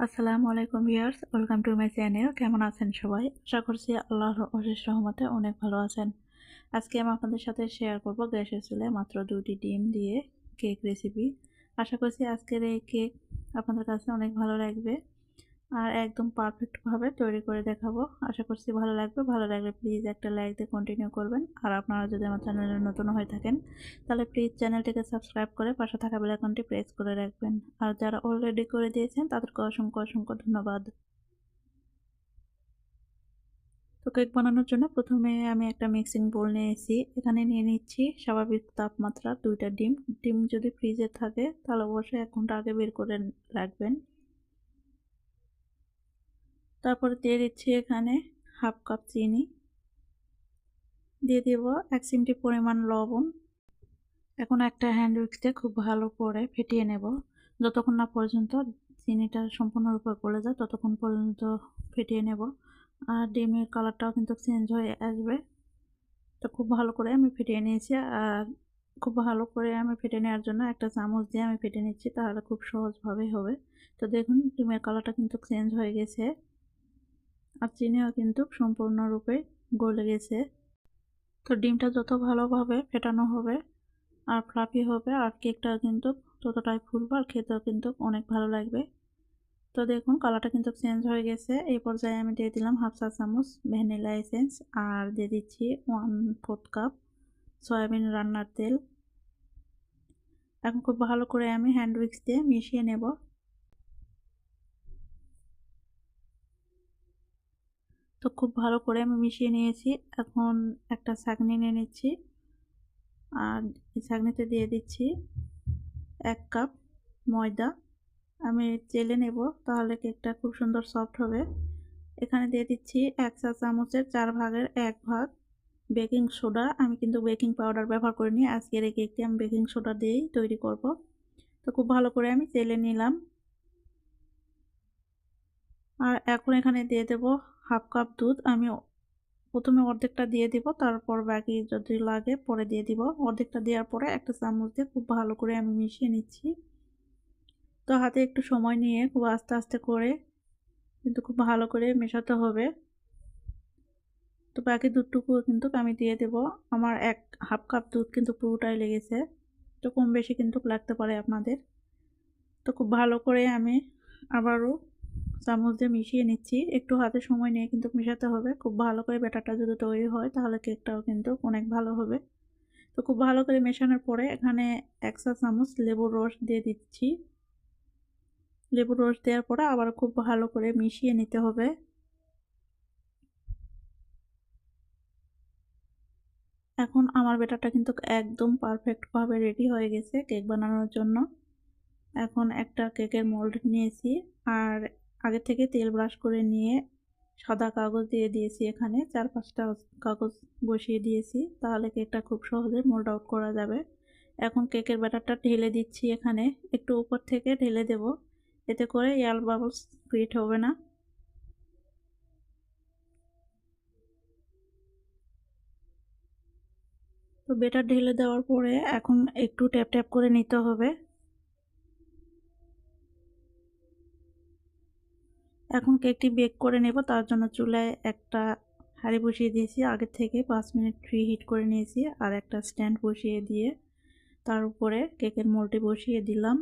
আসসালামু আলাইকুম viewers, welcome to my channel. কেমন আছেন সবাই? আশা করছি আল্লাহর অশেষ রহমতে অনেক ভালো আছেন। আজকে আমি আপনাদের সাথে শেয়ার করব গ্যাসের চুলায় মাত্র 2টি ডিম দিয়ে কেক রেসিপি। আশা করছি আজকের এই কেক আপনাদের কাছে অনেক ভালো লাগবে আর একদম পারফেক্টভাবে তৈরি করে দেখাবো। আশা করছি ভালো লাগবে। ভালো লাগলে প্লিজ একটা লাইক দিয়ে কন্টিনিউ করবেন। আর আপনারা যদি আমার চ্যানেলে নতুন হয়ে থাকেন তাহলে প্লিজ চ্যানেলটিকে সাবস্ক্রাইব করে পাশে থাকা বেল আইকনটি প্রেস করে রাখবেন। আর যারা অলরেডি করে দিয়েছেন তাদেরকে অসংখ্য অসংখ্য ধন্যবাদ। তো কেক বানানোর জন্য প্রথমে আমি একটা মিক্সিং বোল নিয়েছি। এখানে নিয়ে নিচ্ছি স্বাভাবিক তাপমাত্রা 2টা ডিম। ডিম যদি ফ্রিজে থাকে তাহলে অবশ্যই 1 ঘন্টা আগে বের করে রাখবেন। তারপরে দিয়ে দিচ্ছি এখানে হাফ কাপ চিনি, দিয়ে দেব 1 চিমটি পরিমাণ লবণ। এখন একটা হ্যান্ড উইক্স দিয়ে খুব ভালো করে ফেটিয়ে নেব। যতক্ষণ না পর্যন্ত চিনিটা সম্পূর্ণরূপে গলে যায় ততক্ষণ পর্যন্ত ফেটিয়ে নেব। আর ডিমের কালারটাও কিন্তু চেঞ্জ হয়ে আসবে। তো খুব ভালো করে আমি ফেটিয়ে নিয়েছি। আর খুব ভালো করে আমি ফেটে নেওয়ার জন্য একটা চামচ দিয়ে আমি ফেটে নিচ্ছি, তাহলে খুব সহজভাবে হবে। তো দেখুন ডিমের কালারটা কিন্তু চেঞ্জ হয়ে গেছে আর চিনিও কিন্তু সম্পূর্ণরূপে গলে গেছে। তো ডিমটা যত ভালোভাবে ফেটানো হবে আর ফ্লাফি হবে আর কেকটা কিন্তু ততটাই ফুলবে আর খেতেও কিন্তু অনেক ভালো লাগবে। তো দেখুন কালারটা কিন্তু চেঞ্জ হয়ে গেছে। এই পর্যায়ে আমি দিয়ে দিলাম হাফ চা চামচ ভ্যানিলা এসেন্স আর দিয়ে দিচ্ছি 1/4 কাপ সয়াবিন রান্নার তেল। এখন খুব ভালো করে আমি হ্যান্ড উইক্স দিয়ে মিশিয়ে নেব। তো খুব ভালো করে আমি মিশিয়ে নিয়েছি। এখন একটা ছাঁকনি নিয়ে নিচ্ছি আর এই ছাঁকনিতে দিয়ে দিচ্ছি 1 কাপ ময়দা। আমি চেলে নেব, তাহলে কেকটা খুব সুন্দর সফট হবে। এখানে দিয়ে দিচ্ছি 1 চা চামচের 4 ভাগের 1 ভাগ বেকিং সোডা। আমি কিন্তু বেকিং পাউডার ব্যবহার করিনি। আজকের এই কেকটি আমি বেকিং সোডা দিয়েই তৈরি করব। তো খুব ভালো করে আমি চেলে নিলাম। আর এখন এখানে দিয়ে দেব হাফ কাপ দুধ। আমি প্রথমে অর্ধেকটা দিয়ে দিব, তারপর বাকি যদি লাগে পরে দিয়ে দিব। অর্ধেকটা দেওয়ার পরে একটা চামচ দিয়ে খুব ভালো করে আমি মিশিয়ে নিচ্ছি। তো হাতে একটু সময় নিয়ে খুব আস্তে আস্তে করে কিন্তু খুব ভালো করে মেশাতে হবে। তো বাকি দুধটুকু কিন্তু আমি দিয়ে দেব। আমার হাফ কাপ দুধ কিন্তু পুরোটাই লেগেছে। তো কম বেশি কিন্তু লাগতে পারে আপনাদের। তো খুব ভালো করে আমি আবারও চামচ দিয়ে মিশিয়ে নিচ্ছি। একটু হাতে সময় নিয়ে কিন্তু মেশাতে হবে। খুব ভালো করে ব্যাটারটা যদি তৈরি হয় তাহলে কেকটাও কিন্তু অনেক ভালো হবে। তো খুব ভালো করে মেশানোর পরে এখানে 1 চা চামচ লেবুর রস দিয়ে দিচ্ছি। লেবুর রস দেওয়ার পরে আবার খুব ভালো করে মিশিয়ে নিতে হবে। এখন আমার ব্যাটারটা কিন্তু একদম পারফেক্টভাবে রেডি হয়ে গেছে কেক বানানোর জন্য। এখন একটা কেকের মোল্ড নিয়েছি আর আগে থেকে তেল ব্রাশ করে নিয়ে সাদা কাগজ দিয়ে দিয়েছি। এখানে 4-5টা কাগজ বসিয়ে দিয়েছি, তাহলে কেকটা খুব সহজে মোল্ড আউট করা যাবে। এখন কেকের ব্যাটারটা ঢেলে দিচ্ছি। এখানে একটু উপর থেকে ঢেলে দেব, এতে করে এয়ার বাবলস ক্রিয়েট হবে না। তো ব্যাটার ঢেলে দেওয়ার পরে এখন একটু ট্যাপ ট্যাপ করে নিতে হবে। এখন কেকটি বেক করে নেব। তার জন্য চুলায় একটা হাঁড়ি বসিয়ে দিয়েছি, আগে থেকে 5 মিনিট প্রি হিট করে নিয়েছি। আর একটা স্ট্যান্ড বসিয়ে দিয়ে তার উপরে কেকের মোল্ডটি বসিয়ে দিলাম।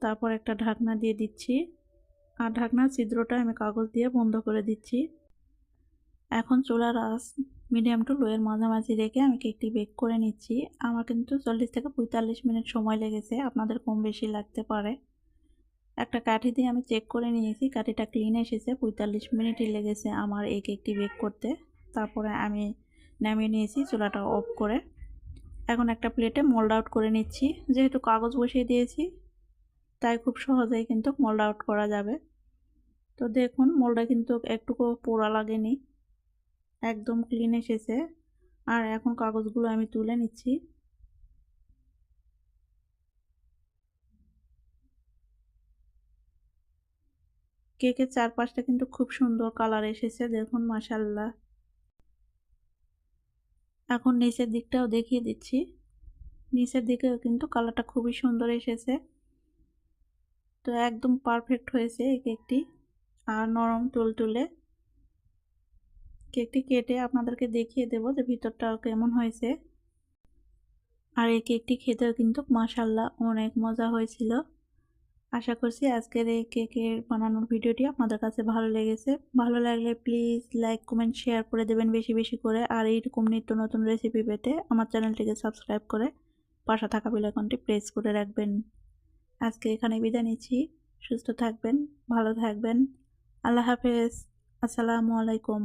তারপর একটা ঢাকনা দিয়ে দিচ্ছি আর ঢাকনার ছিদ্রটা আমি কাগজ দিয়ে বন্ধ করে দিচ্ছি। এখন চুলার আঁচ মিডিয়াম টু লো এর মাঝামাঝি রেখে আমি কেকটি বেক করে নিচ্ছি। আমার কিন্তু 40 থেকে 45 মিনিট সময় লেগেছে, আপনাদের কম বেশি লাগতে পারে। একটা কাঠি দিয়ে আমি চেক করে নিয়েছি, কাঠিটা ক্লিন এসেছে। 45 মিনিটই লেগেছে আমার এই কেকটি বেক করতে। তারপরে আমি নামিয়ে নিয়েছি চুলাটা অফ করে। এখন একটা প্লেটে মোল্ড আউট করে নিচ্ছি। যেহেতু কাগজ বসিয়ে দিয়েছি তাই খুব সহজেই কিন্তু মোল্ড আউট করা যাবে। তো দেখুন মোল্ডটা কিন্তু একটুকু পোড়া লাগেনি, একদম ক্লিন এসেছে। আর এখন কাগজগুলো আমি তুলে নিচ্ছি। কেকের চারপাশটা কিন্তু খুব সুন্দর কালার এসেছে, দেখুন মাশাআল্লাহ। এখন নিচের দিকটাও দেখিয়ে দিচ্ছি। নিচের দিকেও কিন্তু কালারটা খুবই সুন্দর এসেছে। তো তো একদম পারফেক্ট হয়েছে এই কেকটি, আর নরম তুলতুলে। কেকটি কেটে আপনাদেরকে দেখিয়ে দেব যে ভিতরটা কেমন হয়েছে। আর এই কেকটি খেতেও কিন্তু মাশাআল্লাহ অনেক মজা হয়েছিল। আশা করছি আজকের এই কেকের বানানোর ভিডিওটি আপনাদের কাছে ভালো লেগেছে। ভালো লাগলে প্লিজ লাইক, কমেন্ট, শেয়ার করে দেবেন বেশি বেশি করে। আর এইরকম নিত্য নতুন রেসিপি পেতে আমার চ্যানেলটিকে সাবস্ক্রাইব করে পাশে থাকা বেল আইকনটি প্রেস করে রাখবেন। আজকে এখানে বিদায় নিচ্ছি। সুস্থ থাকবেন, ভালো থাকবেন। আল্লাহ হাফেজ। আসসালামু আলাইকুম।